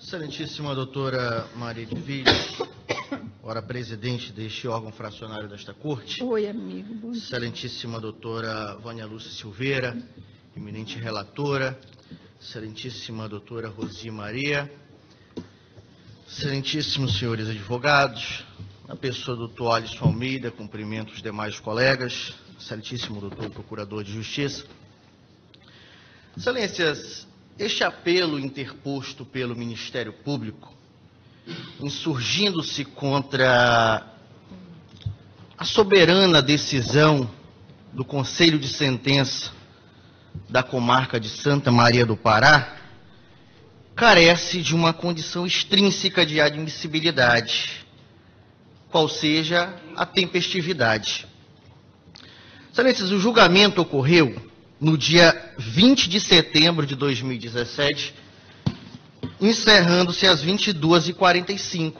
Excelentíssima doutora Maria de Vilhers, ora presidente deste órgão fracionário desta Corte. Oi, amigo. Bom dia. Excelentíssima doutora Vânia Lúcia Silveira, eminente relatora. Excelentíssima doutora Rosi Maria. Excelentíssimos senhores advogados, na pessoa do doutor Alisson Almeida, cumprimento os demais colegas. Excelentíssimo doutor Procurador de Justiça. Excelências, este apelo interposto pelo Ministério Público, insurgindo-se contra a soberana decisão do Conselho de Sentença da comarca de Santa Maria do Pará, carece de uma condição extrínseca de admissibilidade, qual seja a tempestividade. Excelências, o julgamento ocorreu no dia 20 de setembro de 2017, encerrando-se às 22h45,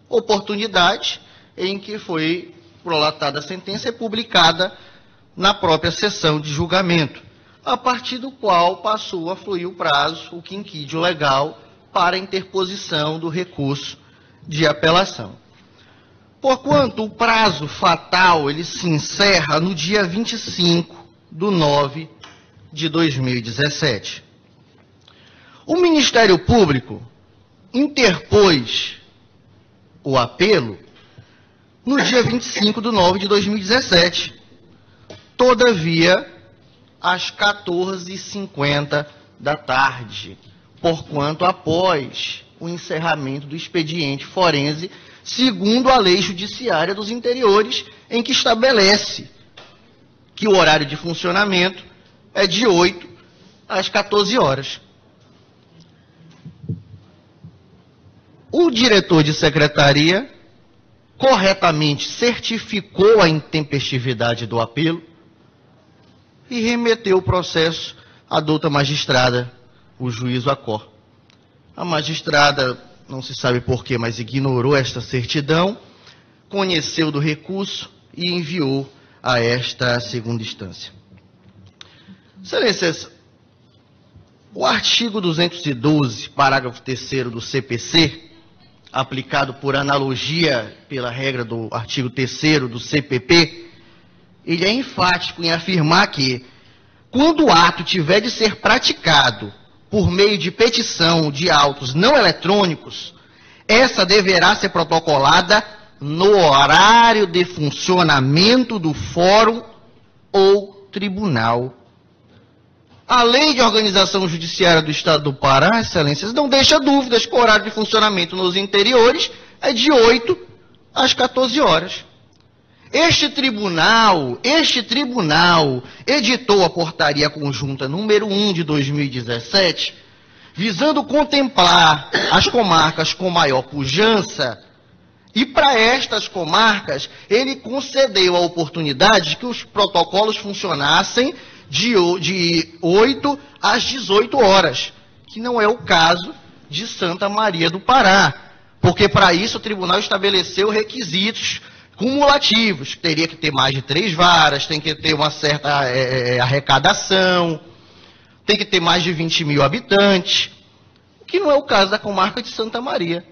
oportunidade em que foi prolatada a sentença e publicada na própria sessão de julgamento, a partir do qual passou a fluir o prazo, o quinquídio legal, para a interposição do recurso de apelação. Porquanto o prazo fatal ele se encerra no dia 25/9 de 2017. O Ministério Público interpôs o apelo no dia 25/9 de 2017. Todavia, às 14h50 da tarde, porquanto após o encerramento do expediente forense, segundo a Lei Judiciária dos Interiores, em que estabelece que o horário de funcionamento é de 8 às 14 horas. O diretor de secretaria corretamente certificou a intempestividade do apelo e remeteu o processo à douta magistrada, o juiz Acor. A magistrada, não se sabe porquê, mas ignorou esta certidão, conheceu do recurso e enviou a esta segunda instância. Excelências, o artigo 212, parágrafo 3º do CPC, aplicado por analogia pela regra do artigo 3º do CPP, ele é enfático em afirmar que, quando o ato tiver de ser praticado por meio de petição de autos não eletrônicos, essa deverá ser protocolada no horário de funcionamento do fórum ou tribunal. A Lei de Organização Judiciária do Estado do Pará, excelências, não deixa dúvidas que o horário de funcionamento nos interiores é de 8 às 14 horas. Este tribunal editou a portaria conjunta número 1 de 2017, visando contemplar as comarcas com maior pujança, e para estas comarcas ele concedeu a oportunidade de que os protocolos funcionassem de 8 às 18 horas, que não é o caso de Santa Maria do Pará, porque para isso o tribunal estabeleceu requisitos cumulativos, teria que ter mais de 3 varas, tem que ter uma certa arrecadação, tem que ter mais de 20 mil habitantes, o que não é o caso da comarca de Santa Maria.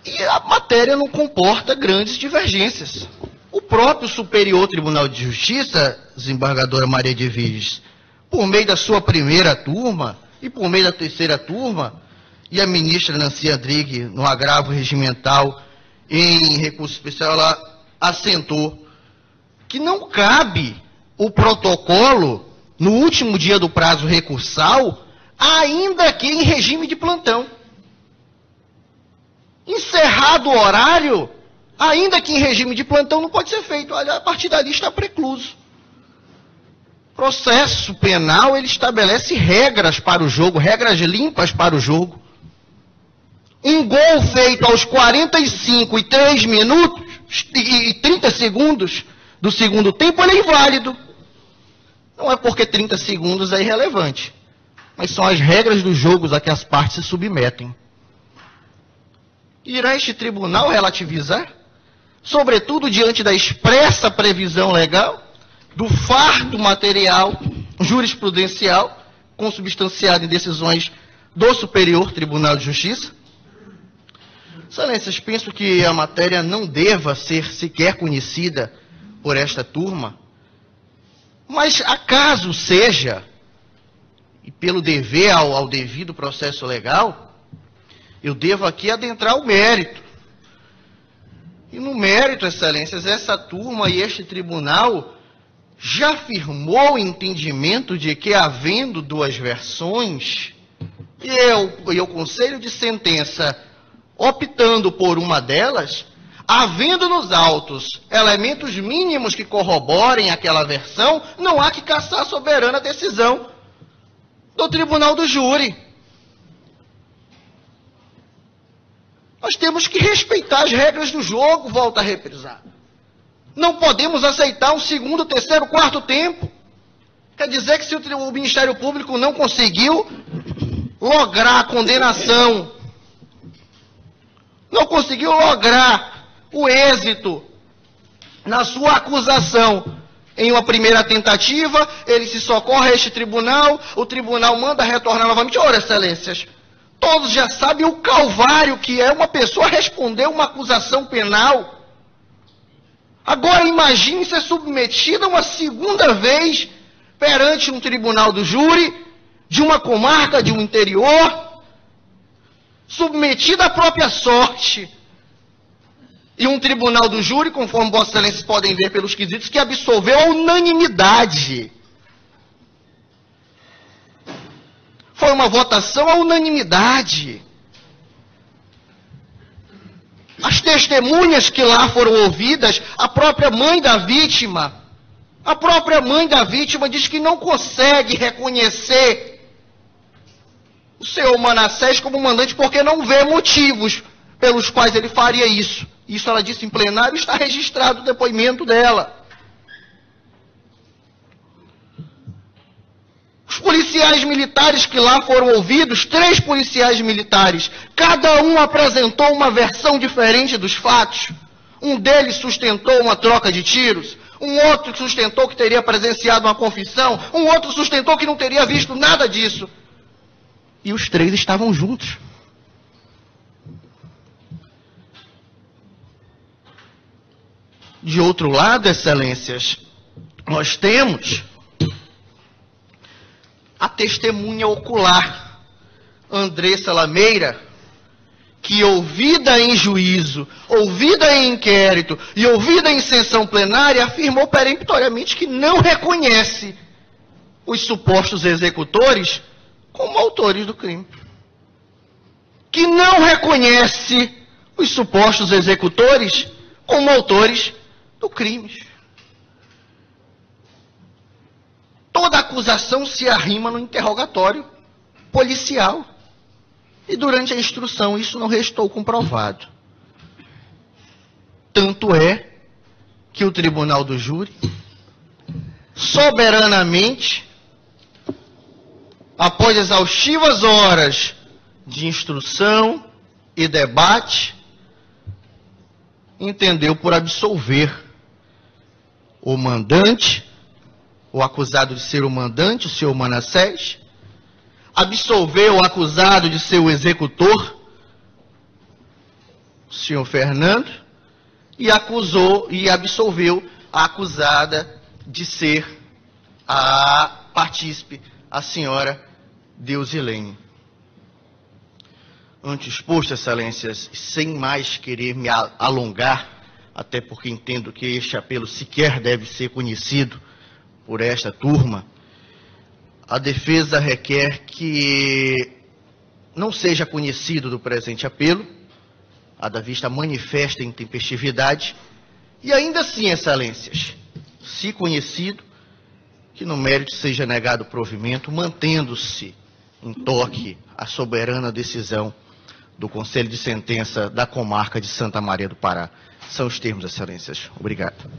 E a matéria não comporta grandes divergências. O próprio Superior Tribunal de Justiça, desembargadora Maria de Vilhers, por meio da sua primeira turma e por meio da terceira turma, e a ministra Nancy Andrighi, no agravo regimental, em recurso especial, ela assentou que não cabe o protocolo no último dia do prazo recursal, ainda que em regime de plantão. Encerrado o horário, ainda que em regime de plantão, não pode ser feito. Olha, a partir dali está precluso. Processo penal, ele estabelece regras para o jogo, regras limpas para o jogo. Um gol feito aos 45 e 3 minutos e 30 segundos do segundo tempo, ele é inválido. Não é porque 30 segundos é irrelevante, mas são as regras dos jogos a que as partes se submetem. Irá este tribunal relativizar? Sobretudo diante da expressa previsão legal, do fardo material jurisprudencial, consubstanciado em decisões do Superior Tribunal de Justiça. Excelências, penso que a matéria não deva ser sequer conhecida por esta turma, mas acaso seja, e pelo dever ao devido processo legal, eu devo aqui adentrar o mérito. E no mérito, excelências, essa turma e este tribunal já firmou o entendimento de que, havendo duas versões, e o Conselho de Sentença optando por uma delas, havendo nos autos elementos mínimos que corroborem aquela versão, não há que cassar a soberana decisão do Tribunal do Júri. Nós temos que respeitar as regras do jogo, volto a reprisar. Não podemos aceitar um segundo, terceiro, quarto tempo. Quer dizer que se o Ministério Público não conseguiu lograr a condenação, não conseguiu lograr o êxito na sua acusação em uma primeira tentativa, ele se socorre a este tribunal, o tribunal manda retornar novamente. Ora, excelências, todos já sabem o calvário que é uma pessoa responder uma acusação penal. Agora imagine ser submetida uma segunda vez perante um tribunal do júri, de uma comarca, de um interior, submetida à própria sorte. E um tribunal do júri, conforme Vossas Excelências podem ver pelos quesitos, que absolveu a unanimidade. Foi uma votação à unanimidade. As testemunhas que lá foram ouvidas, a própria mãe da vítima diz que não consegue reconhecer o senhor Manassés como mandante porque não vê motivos pelos quais ele faria isso. Isso ela disse em plenário, está registrado o depoimento dela. Os policiais militares que lá foram ouvidos, 3 policiais militares, cada um apresentou uma versão diferente dos fatos. Um deles sustentou uma troca de tiros, um outro sustentou que teria presenciado uma confissão, um outro sustentou que não teria visto nada disso. E os 3 estavam juntos. De outro lado, excelências, nós temos a testemunha ocular, Andressa Lameira, que ouvida em juízo, ouvida em inquérito e ouvida em sessão plenária, afirmou peremptoriamente que não reconhece os supostos executores como autores do crime. Que não reconhece os supostos executores como autores do crime. Toda acusação se arrima no interrogatório policial. E durante a instrução isso não restou comprovado. Tanto é que o Tribunal do Júri, soberanamente, após exaustivas horas de instrução e debate, entendeu por absolver o mandante, o acusado de ser o mandante, o senhor Manassés, absolveu o acusado de ser o executor, o senhor Fernando, e absolveu a acusada de ser a partícipe, a senhora Deusilene. Ante o exposto, excelências, sem mais querer me alongar, até porque entendo que este apelo sequer deve ser conhecido por esta turma, a defesa requer que não seja conhecido do presente apelo, haja vista manifesta intempestividade, e ainda assim, excelências, se conhecido, que no mérito seja negado o provimento, mantendo-se em toque a soberana decisão do Conselho de Sentença da Comarca de Santa Maria do Pará. São os termos, excelências. Obrigado.